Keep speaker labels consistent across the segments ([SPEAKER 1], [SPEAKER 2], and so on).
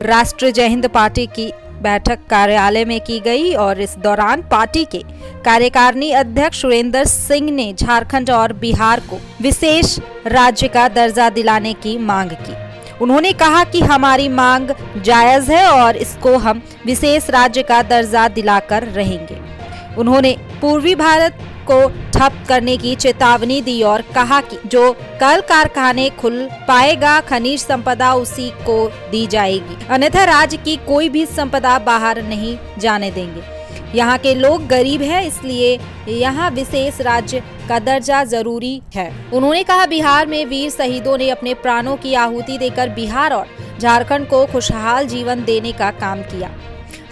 [SPEAKER 1] राष्ट्रीय जय हिंद पार्टी की बैठक कार्यालय में की गई और इस दौरान पार्टी के कार्यकारिणी अध्यक्ष सुरेंद्र सिंह ने झारखंड और बिहार को विशेष राज्य का दर्जा दिलाने की मांग की। उन्होंने कहा कि हमारी मांग जायज है और इसको हम विशेष राज्य का दर्जा दिलाकर रहेंगे। उन्होंने पूर्वी भारत को ठप करने की चेतावनी दी और कहा कि जो कल कारखाने खुल पाएगा खनिज संपदा उसी को दी जाएगी, अन्यथा राज्य की कोई भी संपदा बाहर नहीं जाने देंगे। यहाँ के लोग गरीब हैं, इसलिए यहाँ विशेष राज्य का दर्जा जरूरी है। उन्होंने कहा बिहार में वीर शहीदों ने अपने प्राणों की आहुति देकर बिहार और झारखंड को खुशहाल जीवन देने का काम किया।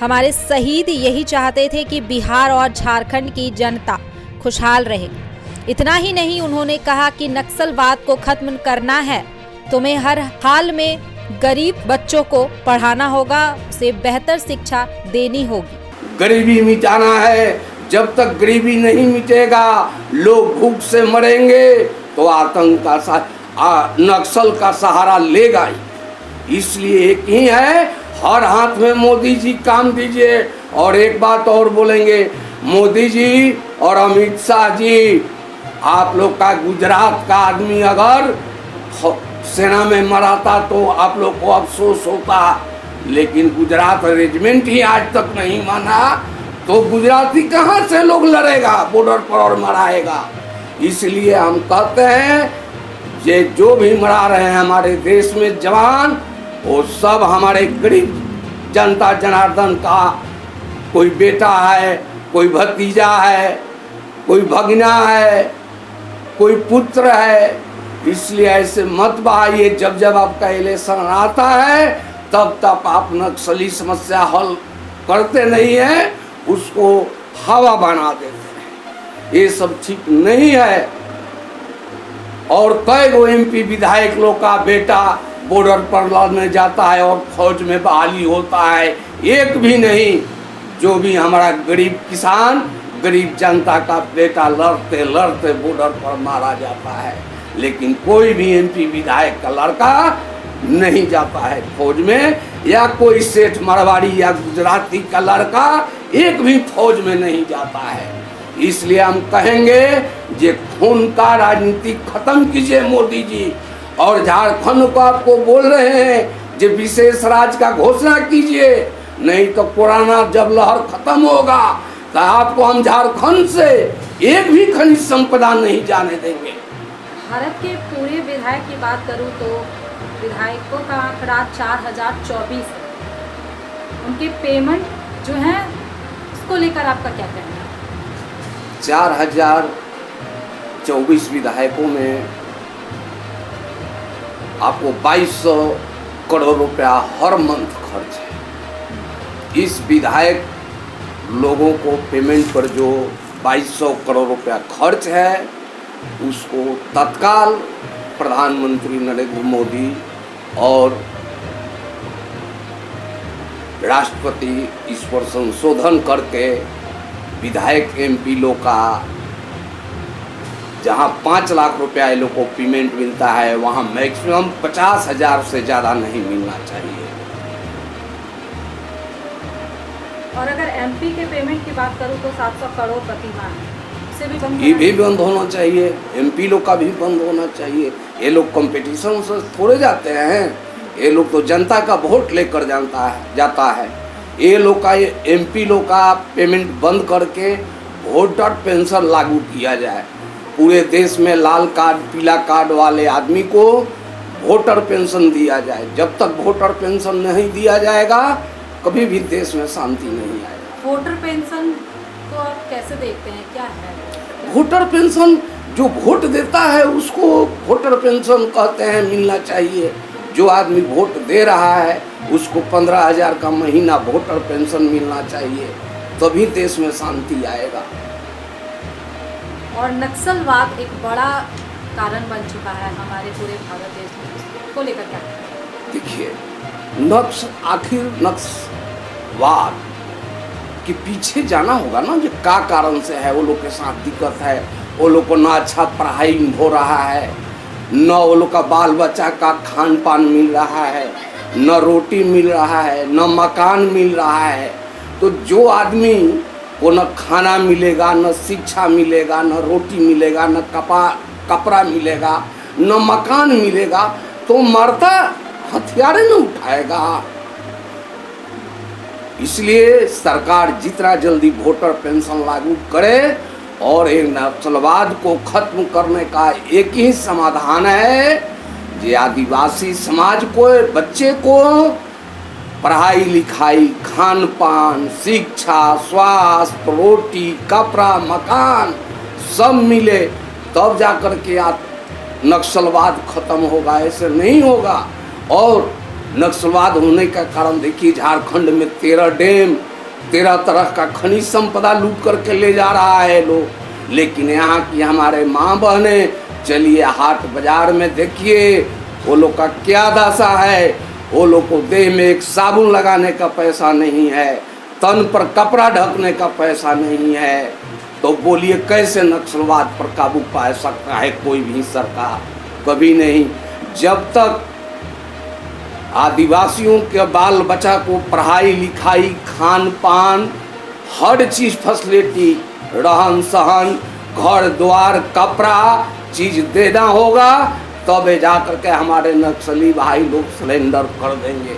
[SPEAKER 1] हमारे शहीद यही चाहते थे कि बिहार और झारखंड की जनता खुशहाल रहे। इतना ही नहीं, उन्होंने कहा कि नक्सलवाद को खत्म करना है, तुम्हें हर हाल में गरीब बच्चों को पढ़ाना होगा, उसे बेहतर शिक्षा देनी होगी।
[SPEAKER 2] गरीबी मिटाना है। जब तक गरीबी नहीं मिटेगा लोग भूख से मरेंगे तो आतंक का नक्सल का सहारा लेगा ही। इसलिए एक ही है, हर हाथ में मोदी जी काम दीजिए। और एक बात और बोलेंगे, मोदी जी और अमित शाह जी, आप लोग का गुजरात का आदमी अगर सेना में मराता तो आप लोग को अफसोस होता, लेकिन गुजरात रेजिमेंट ही आज तक नहीं माना तो गुजराती कहाँ से लोग लड़ेगा बॉर्डर पर और मराएगा। इसलिए हम कहते हैं ये जो भी मरा रहे हैं हमारे देश में जवान, वो सब हमारे गरीब जनता जनार्दन का कोई बेटा है, कोई भतीजा है, कोई भगना है, कोई पुत्र है। इसलिए ऐसे मत बहाइए। जब जब आपका इलेक्शन आता है तब तक आप नक्सली समस्या हल करते नहीं हैं, उसको हवा बना देते हैं। ये सब ठीक नहीं है। और कई गो MP विधायक लोग का बेटा बॉर्डर पर लड़ने जाता है और फौज में बहाली होता है, एक भी नहीं। जो भी हमारा गरीब किसान, गरीब जनता का बेटा लड़ते लड़ते बॉर्डर पर मारा जाता है, लेकिन कोई भी MP विधायक का लड़का नहीं जाता है फौज में, या कोई सेठ मारवाड़ी या गुजराती का लड़का एक भी फौज में नहीं जाता है। इसलिए हम कहेंगे ये खून का राजनीति खत्म कीजिए मोदी जी। और झारखंड को आपको बोल रहे हैं जो विशेष राज्य का घोषणा कीजिए, नहीं तो पुराना जब लहर खत्म होगा तो आपको हम झारखंड से एक भी खनिज संपदा नहीं जाने देंगे।
[SPEAKER 1] भारत के पूरे विधायक की बात करूं तो विधायकों का आंकड़ा 4024 है। उनके पेमेंट जो है उसको लेकर आपका क्या कहना है?
[SPEAKER 2] 4024 विधायकों में आपको 2200 करोड़ रुपया हर मंथ खर्च है। इस विधायक लोगों को पेमेंट पर जो 2200 करोड़ रुपया खर्च है उसको तत्काल प्रधानमंत्री नरेंद्र मोदी और राष्ट्रपति इस पर संशोधन करके विधायक MP लोग का जहां 5 लाख रुपया ये लोग को पेमेंट मिलता है वहां मैक्सिमम 50,000 से ज़्यादा नहीं मिलना चाहिए।
[SPEAKER 1] और अगर MP के पेमेंट की बात करूं तो 700 करोड़ प्रति माह से भी बंद,
[SPEAKER 2] ये भी बंद होना चाहिए। MP लोग का भी बंद होना चाहिए। ये लोग कंपटीशन से थोड़े जाते हैं, ये लोग तो जनता का वोट लेकर जाता है। ये लोग का MP लोग का पेमेंट बंद करके वोटर पेंशन लागू किया जाए। पूरे देश में लाल कार्ड पीला कार्ड वाले आदमी को वोटर पेंशन दिया जाए। जब तक वोटर पेंशन नहीं दिया जाएगा कभी भी देश में शांति नहीं आएगा।
[SPEAKER 1] वोटर पेंशन को आप कैसे देखते हैं, क्या है?
[SPEAKER 2] वोटर पेंशन जो वोट देता है उसको वोटर पेंशन कहते हैं, मिलना चाहिए। जो आदमी वोट दे रहा है उसको 15,000 का महीना वोटर पेंशन मिलना चाहिए, तभी देश में शांति आएगा।
[SPEAKER 1] और नक्सलवाद एक बड़ा कारण बन चुका है हमारे पूरे भारत देश में, इसको लेकर क्या?
[SPEAKER 2] देखिए, आखिर नक्सलवाद के पीछे जाना होगा ना, जो का कारण से है। वो लोग के साथ दिक्कत है, वो लोग को ना अच्छा पढ़ाई हो रहा है, न वो लोग का बाल बच्चा का खान पान मिल रहा है, न रोटी मिल रहा है, न मकान मिल रहा है। तो जो आदमी को न खाना मिलेगा, न शिक्षा मिलेगा, न रोटी मिलेगा, न कपड़ा मिलेगा, न मकान मिलेगा, तो मरता हथियार न उठाएगा। इसलिए सरकार जितना जल्दी वोटर पेंशन लागू करे और एक नक्सलवाद को खत्म करने का एक ही समाधान है कि आदिवासी समाज को, बच्चे को पढ़ाई लिखाई, खान पान, शिक्षा, स्वास्थ्य, रोटी, कपड़ा, मकान सब मिले, तब जाकर के नक्सलवाद खत्म होगा। ऐसे नहीं होगा। और नक्सलवाद होने का कारण देखिए, झारखंड में 13 डैम, 13 तरह का खनिज संपदा लूट करके ले जा रहा है लोग। लेकिन यहाँ की हमारे माँ बहने, चलिए हाट बाजार में देखिए वो लोग का क्या दशा है। वो लोग को देह में एक साबुन लगाने का पैसा नहीं है, तन पर कपड़ा ढकने का पैसा नहीं है। तो बोलिए कैसे नक्सलवाद पर काबू पा सकता है कोई भी सरकार? कभी नहीं। जब तक आदिवासियों के बाल बच्चा को पढ़ाई लिखाई, खान पान, हर चीज़ फैसिलिटी, रहन सहन, घर द्वार, कपड़ा चीज़ देना होगा, तब जा कर के हमारे नक्सली भाई लोग सरेंडर कर देंगे।